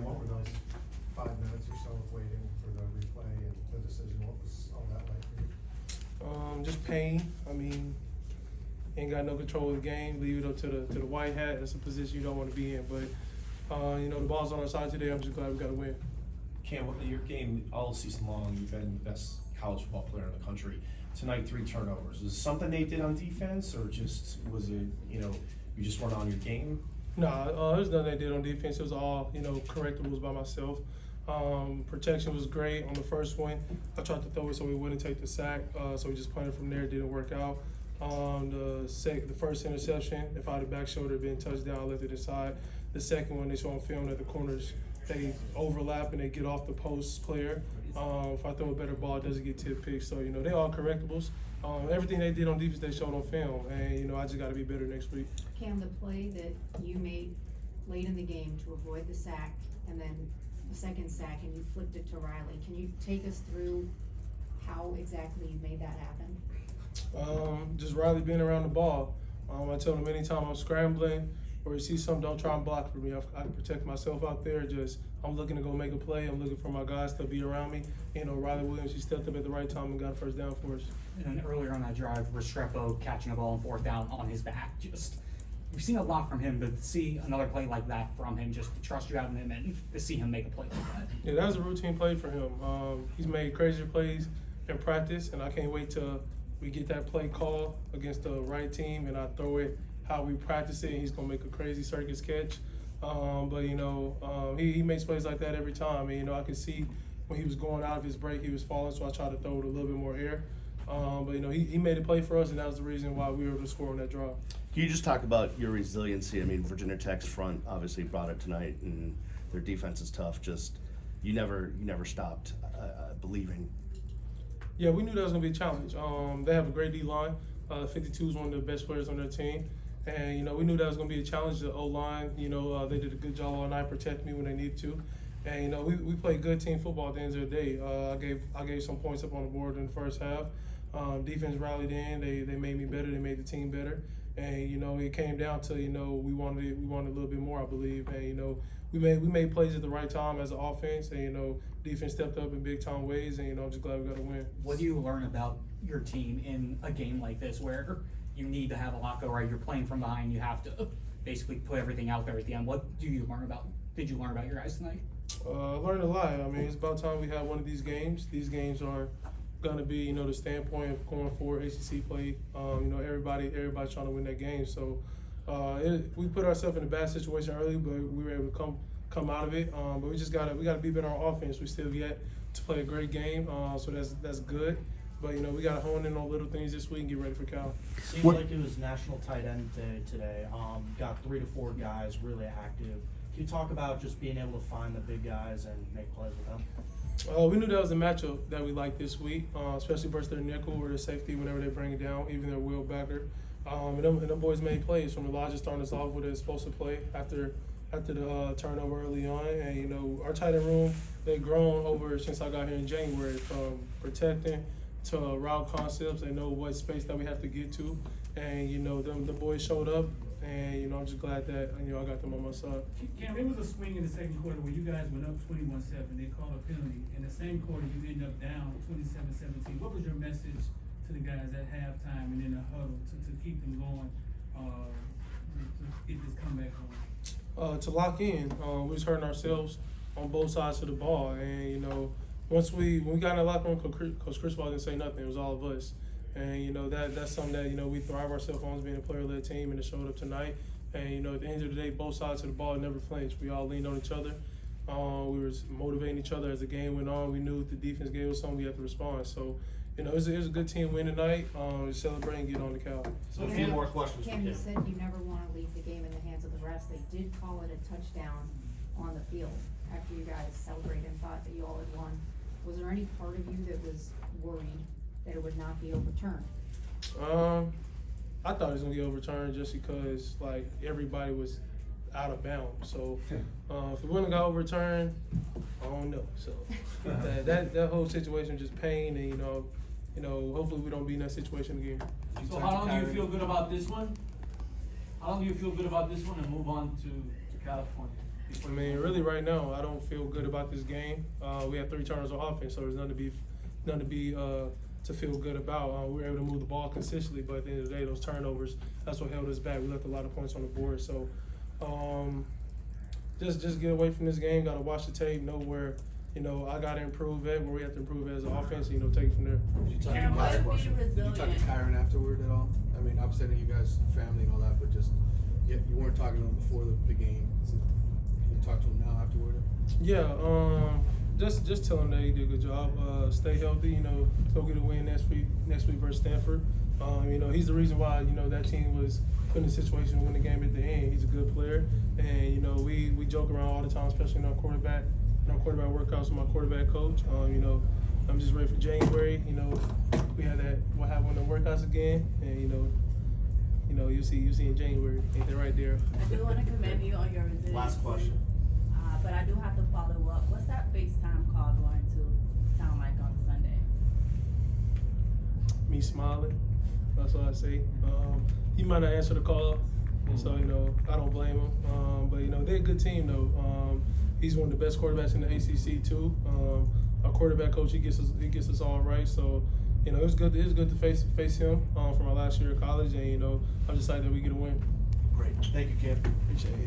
what were those 5 minutes or so of waiting for the replay and the decision? What was all that like for you? Just pain. I mean, ain't got no control of the game. Leave it up to the white hat. That's a position you don't want to be in. But the ball's on our side today. I'm just glad we got to win. Cam, your game all season long, you've been the best college football player in the country. Tonight, 3 turnovers. Was it something they did on defense, or just was it you just weren't on your game? Nah, it was nothing they did on defense. It was all correctables by myself. Protection was great on the first one. I tried to throw it so we wouldn't take the sack, so we just punted from there. It didn't work out. The first interception, if I had a back shoulder, been touchdown, I left it inside. The second one, they show on film that the corners, they overlap and they get off the post player. If I throw a better ball, it doesn't get tip picked. So, they all correctables. Everything they did on defense, they showed on film. And, I just got to be better next week. Cam, the play that you made late in the game to avoid the sack and then the second sack and you flipped it to Riley, can you take us through how exactly you made that happen? Just Riley being around the ball. I tell him anytime I'm scrambling or you see something, don't try and block for me. I can protect myself out there. I'm looking to go make a play. I'm looking for my guys to be around me. Riley Williams, he stepped up at the right time and got a first down for us. And then earlier on that drive, Restrepo catching a ball on 4th down on his back. We've seen a lot from him, but to see another play like that from him, just to trust you out in him and to see him make a play like that. Yeah, that was a routine play for him. He's made crazier plays in practice, and I can't wait till we get that play call against the right team and I throw it how we practice it, and he's gonna make a crazy circus catch. He makes plays like that every time. And, I could see when he was going out of his break, he was falling, so I tried to throw it a little bit more air. He made a play for us, and that was the reason why we were able to score on that drive. Can you just talk about your resiliency? I mean, Virginia Tech's front obviously brought it tonight, and their defense is tough. You never stopped believing. Yeah, we knew that was gonna be a challenge. They have a great D line. 52 is one of the best players on their team. And, we knew that was going to be a challenge. The O-line, they did a good job all night protecting me when they needed to. And, we played good team football at the end of the day. I gave some points up on the board in the first half. Defense rallied in. They made me better. They made the team better. And, it came down to, we wanted a little bit more, I believe. And, we made plays at the right time as an offense. And, defense stepped up in big time ways. And, I'm just glad we got a win. What do you learn about your team in a game like this where you need to have a lot go right? You're playing from behind. You have to basically put everything out there at the end. What did you learn about your guys tonight? I learned a lot. I mean, it's about time we had one of these games. These games are going to be, the standpoint of going forward, ACC play. Everybody trying to win that game. So we put ourselves in a bad situation early, but we were able to come out of it. But we got to be better on offense. We still yet to play a great game, so that's good. But, we got to hone in on little things this week and get ready for Cal. Seems like it was National Tight End Day today. Got 3 to 4 guys really active. Can you talk about just being able to find the big guys and make plays with them? We knew that was a matchup that we liked this week, especially versus their nickel or their safety whenever they bring it down, even their wheel backer. And them boys made plays from Elijah starting us off with an explosive play after the turnover early on. And, our tight end room, they've grown over since I got here in January, from protecting to route concepts. They know what space that we have to get to. And, the boys showed up. And, I'm just glad that, I got them on my side. Cam, there was a swing in the second quarter where you guys went up 21-7. They called a penalty. In the same quarter, you end up down 27-17. What was your message to the guys at halftime and in the huddle to keep them going, to get this comeback going? To lock in. We was hurting ourselves on both sides of the ball. And, when we got in the locker room, Coach Criswell didn't say nothing. It was all of us. And, that's something that, we thrive ourselves on as being a player-led team, and it showed up tonight. And, at the end of the day, both sides of the ball never flinched. We all leaned on each other. We were motivating each other as the game went on. We knew if the defense gave us something, we had to respond. So, it was a good team win tonight. Celebrate and get on the Cal. So a few more questions for Cam, Kim. you said you never want to leave the game in the hands of the refs. They did call it a touchdown on the field after you guys celebrated and thought that you all had won. Was there any part of you that was worried that it would not be overturned? I thought it was gonna get overturned just because everybody was out of bounds. So if it wouldn't have got overturned, I don't know. So that whole situation was just pain, and hopefully we don't be in that situation again. So how long do you feel good about this one? How long do you feel good about this one and move on to California? I mean, really, right now, I don't feel good about this game. We had 3 turnovers on offense, so there's nothing to feel good about. We were able to move the ball consistently, but at the end of the day, those turnovers, that's what held us back. We left a lot of points on the board. So, just get away from this game. Got to watch the tape, know where, I got to improve at, where we have to improve as an offense, and, take it from there. Did you talk Aaron, to what Kyron? would be Did you talk to resilient? Kyron afterward at all? I mean, obviously, I know you guys, family and all that, but just, you weren't talking to him before the game. Can you talk to him now afterward? Yeah, just tell him that he did a good job. Stay healthy, go get a win next week versus Stanford. He's the reason why, that team was put in a situation to win the game at the end. He's a good player, and we joke around all the time, especially in our quarterback workouts with my quarterback coach. I'm just ready for January. We'll have one of the workouts again, and you'll see in January. Ain't that right there? I do wanna commend you on your resiliency. Last question. But I do have to follow up. What's that FaceTime call going to sound like on Sunday? Me smiling. That's what I say. He might not answer the call, and so I don't blame him. But they're a good team though. He's one of the best quarterbacks in the ACC too. Our quarterback coach, he gets us all right. So it was good. It was good to face him from our last year of college, and I'm just excited that we get a win. Great. Thank you, Cam. Appreciate it.